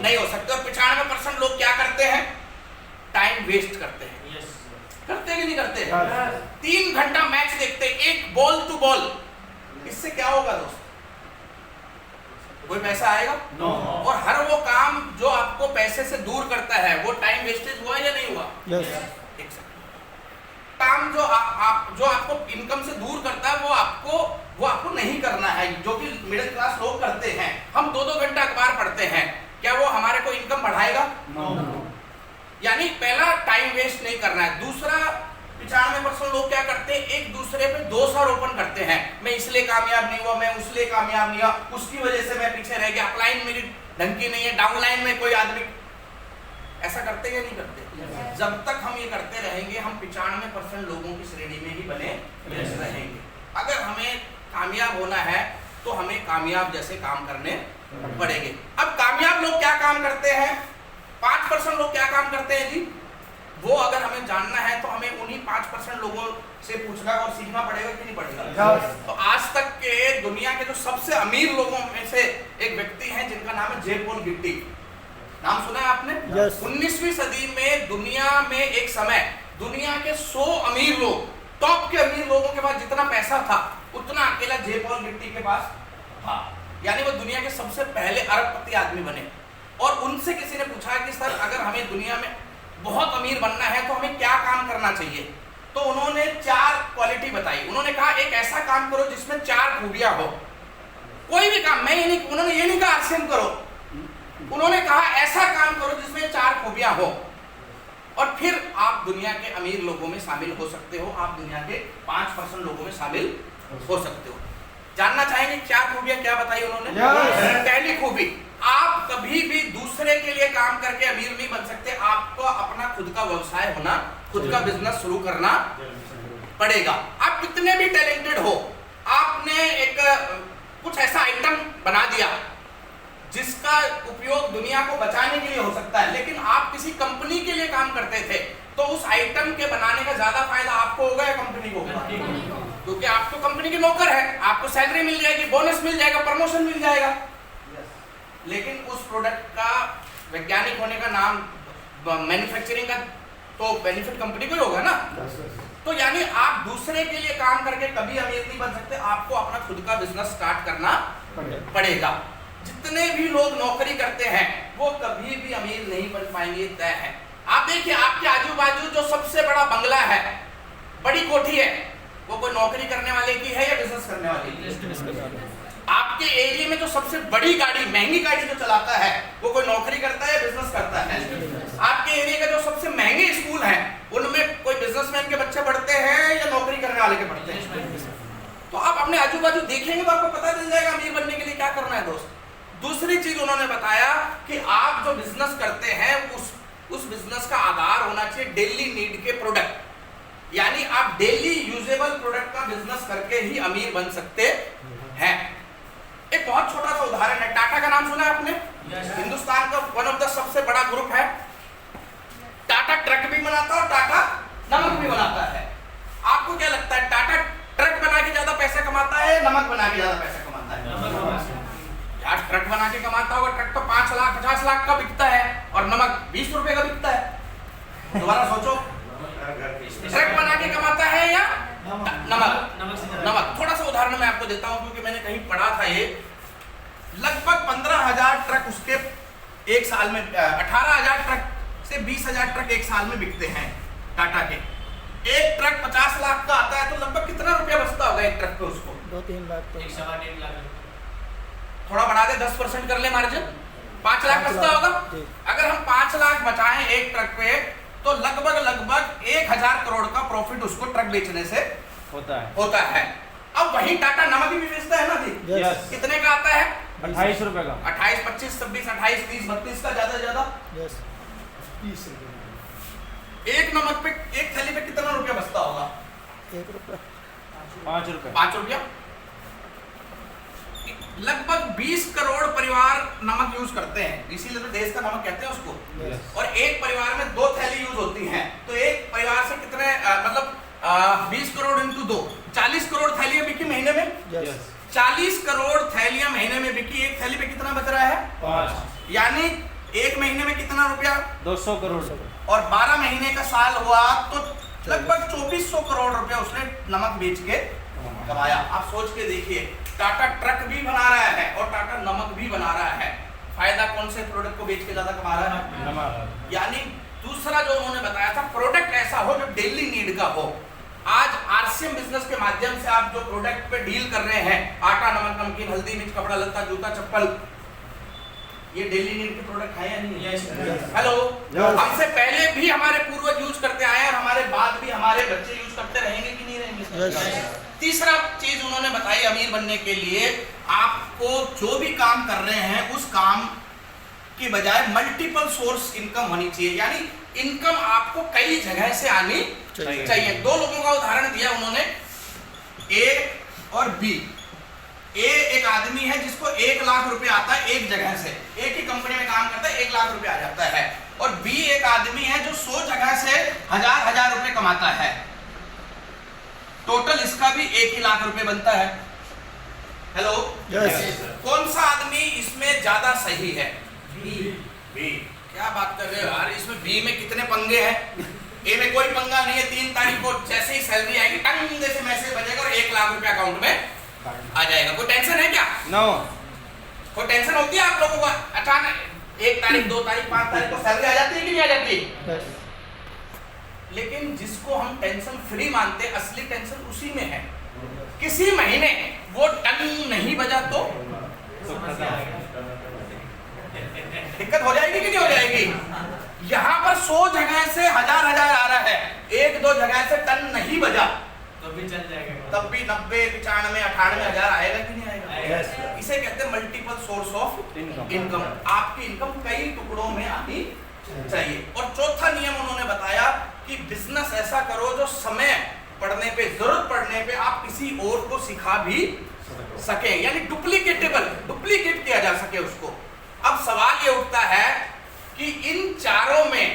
नहीं हो सकते। और 95% लोग क्या करते हैं? टाइम वेस्ट करते हैं। करते हैं कि नहीं करते? 3 घंटा मैच देखते हैं, एक बॉल टू बॉल। इससे क्या होगा दोस्त? कोई पैसा आएगा? नो। और हर वो काम जो आपको पैसे से दूर करता है, वो टाइम वेस्टेज हुआ या नहीं हुआ? यस। काम जो जो आपको इनकम से दूर करता है, वो आपको नहीं करना है, जो कि मिडिल क्लास लोग करते हैं। हम 2-2 घंटा अखबार पढ़ते हैं, क्या वो हमारे को इनकम बढ़ाएगा? नो। यानी पहला टाइम वेस्ट नहीं करना है। दूसरा 95% लोग क्या करते हैं? एक दूसरे पे दोषारोपण करते हैं। मैं इसलिए कामयाब नहीं हुआ, मैं उसलिए कामयाब नहीं हुआ, उसकी वजह से मैं पीछे रह गया, अपलाइन मेरी ढंग की नहीं है, डाउनलाइन में कोई आदमी। ऐसा करते या नहीं करते? जब तक हम ये करते रहेंगे, हम 95% लोगों की श्रेणी में ही बने रहेंगे। अगर हमें कामयाब होना है तो हमें कामयाब जैसे काम करने पड़ेंगे। अब कामयाब लोग क्या काम करते हैं? 5% लोग क्या काम करते हैं जी? वो अगर हमें जानना है तो हमें उन्हीं 5% लोगों से पूछना और सीखना पड़ेगा कि नहीं पड़ेगा? तो आज तक के दुनिया के जो सबसे अमीर लोगों में से एक व्यक्ति हैं जिनका नाम है जे पॉल गिट्टी। नाम सुना है आपने? 19वीं सदी में दुनिया में एक समय दुनिया के 100 अमीर लोग, टॉप के अमीर लोगों के पास जितना पैसा था उतना अकेला जे पॉल गिट्टी के पास था। यानी वो दुनिया के सबसे पहले अरबपति आदमी बने। और उनसे किसी ने पूछा कि सर, अगर हमें दुनिया में बहुत अमीर बनना है तो हमें क्या काम करना चाहिए? तो उन्होंने 4 क्वालिटी बताई। उन्होंने कहा एक ऐसा काम करो जिसमें 4 खूबियां हो। कोई भी काम, उन्होंने ये नहीं कहा आरसीएम करो, उन्होंने कहा ऐसा काम करो जिसमें 4 खूबियां हो, और फिर आप दुनिया के अमीर लोगों में शामिल हो सकते हो, आप दुनिया के 5% लोगों में शामिल हो सकते हो। जानना चाहेंगे 4 खूबियां क्या बताई उन्होंने? पहली खूबी, आप कभी भी दूसरे के लिए काम करके अमीर नहीं बन सकते। आपको अपना खुद का व्यवसाय होना, खुद का बिजनेस शुरू करना पड़ेगा। आप कितने भी टैलेंटेड हो, आपने एक कुछ ऐसा आइटम बना दिया जिसका उपयोग दुनिया को बचाने के लिए हो सकता है, लेकिन आप किसी कंपनी के लिए काम करते थे, तो उस आइटम के बनाने का ज्यादा फायदा आपको होगा या कंपनी को होगा? क्योंकि आप तो कंपनी के नौकर हैं, आपको सैलरी मिल जाएगी, बोनस मिल जाएगा, प्रमोशन मिल जाएगा। लेकिन उस प्रोडक्ट का वैज्ञानिक होने का नाम, मैन्युफैक्चरिंग का तो बेनिफिट कंपनी को ही होगा ना। तो यानी आप दूसरे के लिए काम करके कभी अमीर नहीं बन सकते, आपको अपना खुद का बिजनेस स्टार्ट करना पड़ेगा। जितने भी लोग नौकरी करते हैं वो कभी भी अमीर नहीं बन पाएंगे, तय है। आप देखिए, आपके आजू बाजू जो सबसे बड़ा बंगला है, बड़ी कोठी है, वो कोई नौकरी करने वाले की है या बिजनेस करने वाले की? आपके एरिया में जो सबसे बड़ी गाड़ी, महंगी गाड़ी जो चलाता है, वो कोई नौकरी करता है या बिजनेस करता है? आपके एरिया का जो सबसे महंगे स्कूल हैं, उनमें कोई बिजनेसमैन के बच्चे पढ़ते हैं या नौकरी करने वाले के पढ़ते हैं? तो आप अपने आजू बाजू देखेंगे तो आपको पता चल जाएगा अमीर बनने के लिए क्या करना है दोस्त। दूसरी चीज उन्होंने बताया कि आप जो बिजनेस करते हैं उस बिजनेस का आधार होना चाहिए डेली नीड के प्रोडक्ट। यानी आप डेली यूजेबल प्रोडक्ट का बिजनेस करके ही अमीर बन सकते हैं। एक बहुत छोटा सा उदाहरण है, टाटा का नाम सुना है आपने? हिंदुस्तान का वन ऑफ द सबसे बड़ा ग्रुप है। टाटा ट्रक भी बनाता है और टाटा नमक भी बनाता है। आपको क्या लगता है, टाटा ट्रक बना के ज्यादा पैसा कमाता है, नमक बना के ज्यादा पैसा कमाता है? यार, ट्रक बना के कमाता होगा, ट्रक तो 5 लाख 50 लाख का बिकता है और नमक 20 रुपए का बिकता है। दोबारा सोचो, ट्रक बना के कमाता है या नमक? थोड़ा सा उदाहरण मैं आपको देता हूं क्योंकि मैंने कहीं पढ़ा था, ये लगभग 15,000 ट्रक उसके एक साल में, 18,000 ट्रक से 20,000 ट्रक एक साल में बिकते हैं टाटा के। एक ट्रक 50 लाख का आता है तो लगभग कितना रुपया बचता होगा एक ट्रक पे उसको? 2-3 लाख तो 1.5 लाख। थोड़ा बढ़ा दे, 10% कर ले मार्जिन, 5 लाख बचता होगा। अगर हम 5 लाख बचाएं एक ट्रक पे तो लगभग 1,000 करोड़ का प्रॉफिट उसको ट्रक बेचने से होता है। अब वही टाटा नमक भी बेचता है ना जी? कितने का आता है? 28 रुपए का। 28, 25, 26, 28, 30, 32 का ज्यादा से ज्यादा 30 रुपए। एक नमक पे, एक थैली पे कितना रुपया बचता होगा? 1 रुपया, 5 रुपए। 5 रुपया। लगभग 20 करोड़ परिवार नमक यूज करते हैं, इसीलिए तो देश का नमक कहते हैं उसको। और एक परिवार में 2 थैली यूज होती हैं, तो एक परिवार से कितने, मतलब 20 करोड़ इंटू 2, 40 करोड़ थैलियां बिकी महीने में। 40 करोड़ थैलियां महीने में बिकी, एक थैली पे कितना बच रहा है? 5। यानी एक महीने में कितना रुपया? 200 करोड़। और 12 महीने का साल हुआ तो लगभग 2400 करोड़ रुपया उसने नमक बेच के कमाया। आप सोच के देखिए, टाटा ट्रक भी बना रहा है और टाटा नमक भी बना रहा है, फायदा कौन से प्रोडक्ट को बेच के ज्यादा कमा रहा है? नमक। यानी दूसरा जो उन्होंने बताया था, प्रोडक्ट ऐसा हो जो डेली नीड का हो। आज आरसीएम बिजनेस के माध्यम से आप जो प्रोडक्ट पे डील कर रहे हैं, आटा, नमक, नमकीन, हल्दी, मिर्च, कपड़ा लत्ता, जूता, चप्पल, ये डेली नीड के प्रोडक्ट है या नहीं है? हेलो, हमसे पहले भी हमारे पूर्वज यूज करते आए और हमारे बाद भी हमारे बच्चे यूज करते रहेंगे कि नहीं रहेंगे? तीसरा चीज उन्होंने बताई, अमीर बनने के लिए आपको जो भी काम कर रहे हैं उस काम की बजाय मल्टीपल सोर्स इनकम होनी चाहिए, यानी इनकम आपको कई जगह से आनी चाहिए। दो लोगों का उदाहरण दिया उन्होंने, ए और बी। ए एक आदमी है जिसको 1 लाख रुपए आता है एक जगह से, एक ही कंपनी में काम करता है, 1 लाख रुपए आ जाता है। और बी एक आदमी है जो 100 जगह से हजार रुपए कमाता है, टोटल इसका भी 1 ही लाख रुपए बनता है। हेलो, कौन सा आदमी इसमें ज्यादा सही है? बी। क्या बात कर रहे हो यार, इसमें बी में कितने पंगे हैं? ए में कोई पंगा नहीं है, 3 तारीख को जैसे ही सैलरी आएगी टंग से मैसेज बजेगा और 1 लाख रुपया अकाउंट में आ जाएगा। कोई टेंशन है क्या? नो। कोई टेंशन होती है आप लोगों को? अचानक 1 तारीख, 2 तारीख, 5 तारीख को सैलरी आ जाती है कि नहीं आ जाती? लेकिन जिसको हम टेंशन फ्री मानते, असली टेंशन उसी में है। किसी महीने वो टंग नहीं बजा तो दिक्कत हो जाएगी कि नहीं हो जाएगी? यहाँ पर 100 जगह से हजार आ रहा है, 1-2 जगह से टन नहीं बजा तो भी चल जाएगा, तब भी 90, 95, 98 हजार आएगा कि नहीं आएगा? इसे कहते हैं मल्टीपल सोर्स ऑफ इनकम। आपकी इनकम कई टुकड़ों में आनी चाहिए। और चौथा नियम उन्होंने बताया कि बिजनेस ऐसा करो जो समय पड़ने पे, जरूरत पड़ने पे आप किसी और को सिखा भी सके, यानी डुप्लीकेट किया जा सके उसको। अब सवाल ये उठता है कि इन चारों में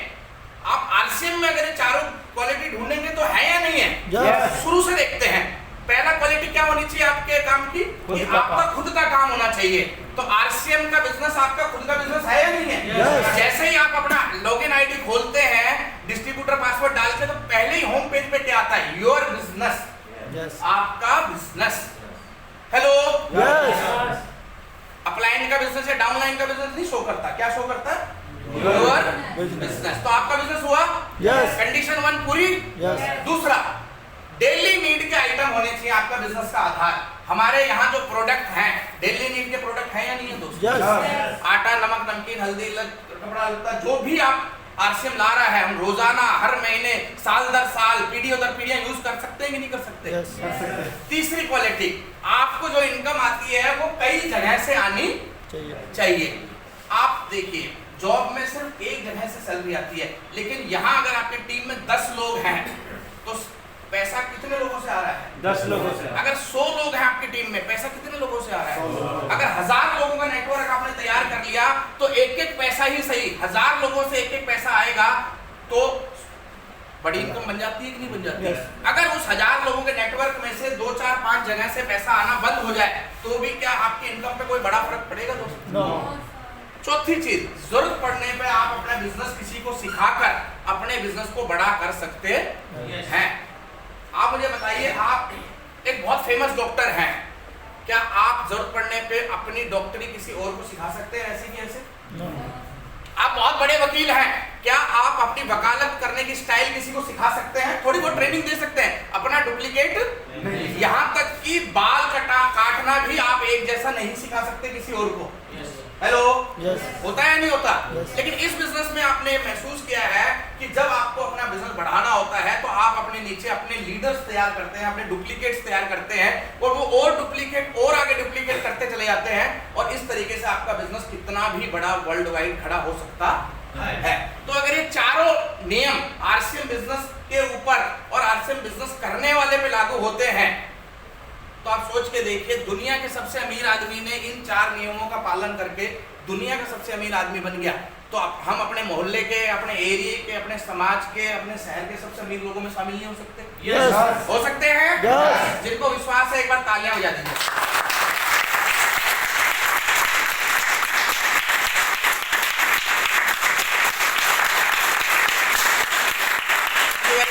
आप आरसीएम में अगर ये चारों क्वालिटी ढूंढेंगे तो है या नहीं है? शुरू से देखते हैं। पहला क्वालिटी क्या होनी चाहिए आपके काम की? आपका खुद का काम होना चाहिए। तो आरसीएम का बिजनेस आपका खुद का बिजनेस है या नहीं है? जैसे ही आप अपना लॉगिन आईडी खोलते हैं, डिस्ट्रीब्यूटर पासवर्ड डालते हैं, तो पहले ही होम पेज पे क्या आता है? योर बिजनेस, आपका बिजनेस। हेलो, अपलाइन का बिजनेस है, डाउनलाइन का बिजनेस नहीं शो करता। क्या शो करता है? Your business. तो आपका बिजनेस हुआ? कंडीशन 1 पूरी। दूसरा, डेली नीड के आइटम होने चाहिए आपका बिजनेस का आधार। हमारे यहाँ जो प्रोडक्ट हैं, डेली नीड के प्रोडक्ट हैं या नहीं है दोस्तों? आटा, नमक, नमकीन, हल्दी, कपड़ा लत्ता, जो भी आप आरसीएम ला रहा है, हम रोजाना, हर महीने, साल दर साल, पीढ़ियों दर पीढ़ियां यूज कर सकते हैं कि नहीं कर सकते? तीसरी क्वालिटी, आपको जो इनकम आती है वो कई जगह से आनी चाहिए। आप देखिए, जॉब में सिर्फ एक जगह से सैलरी आती है, लेकिन यहाँ अगर आपकी टीम में 10 लोग हैं तो पैसा कितने लोगों से आ रहा है? 10 लोगों से। अगर 100 लोग हैं आपकी टीम में, पैसा कितने लोगों से आ रहा है? अगर 1000 लोगों का नेटवर्क आपने तैयार कर लिया तो एक पैसा ही सही, 1000 लोगों से एक पैसा आएगा तो बड़ी इनकम बन जाती है कि नहीं बन जाती है? अगर उस 1000 लोगों के नेटवर्क में से 2, 4, 5 जगह से पैसा आना बंद हो जाए तो भी क्या आपकी इनकम पे कोई बड़ा फर्क पड़ेगा दोस्तों? चौथी चीज, जरूरत पड़ने पे आप अपना बिजनेस किसी को सिखाकर अपने बिजनेस को बड़ा कर सकते हैं। आप मुझे बताइए, आप एक बहुत फेमस डॉक्टर हैं, क्या आप जरूरत पड़ने पे अपनी डॉक्टरी किसी और को सिखा सकते हैं ऐसे कि ऐसे? आप बहुत बड़े वकील हैं, क्या आप अपनी वकालत करने की स्टाइल किसी को सिखा सकते हैं? थोड़ी बहुत ट्रेनिंग दे सकते हैं, अपना डुप्लीकेट। यहाँ तक कि बाल काटना भी आप एक जैसा नहीं सिखा सकते किसी और को। हेलो, होता है नहीं होता? लेकिन इस बिजनेस में आपने महसूस किया है कि जब आपको अपना बिजनेस बढ़ाना होता है तो आप अपने नीचे अपने लीडर्स तैयार करते हैं, अपने डुप्लीकेट्स तैयार करते हैं, और वो और डुप्लीकेट और आगे डुप्लीकेट करते चले जाते हैं, और इस तरीके से आपका बिजनेस कितना भी बड़ा वर्ल्ड वाइड खड़ा हो सकता है। तो अगर ये चारों नियम आरसीएम बिजनेस के ऊपर और आरसीएम बिजनेस करने वाले पे लागू होते हैं तो आप सोच के देखिए, दुनिया के सबसे अमीर आदमी ने इन 4 नियमों का पालन करके दुनिया का सबसे अमीर आदमी बन गया। तो हम अपने मोहल्ले के, अपने एरिया के, अपने समाज के, अपने शहर के सबसे अमीर लोगों में शामिल नहीं हो सकते? हो सकते हैं। जिनको विश्वास है एक बार तालियां बजा दीजिए।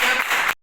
शेयर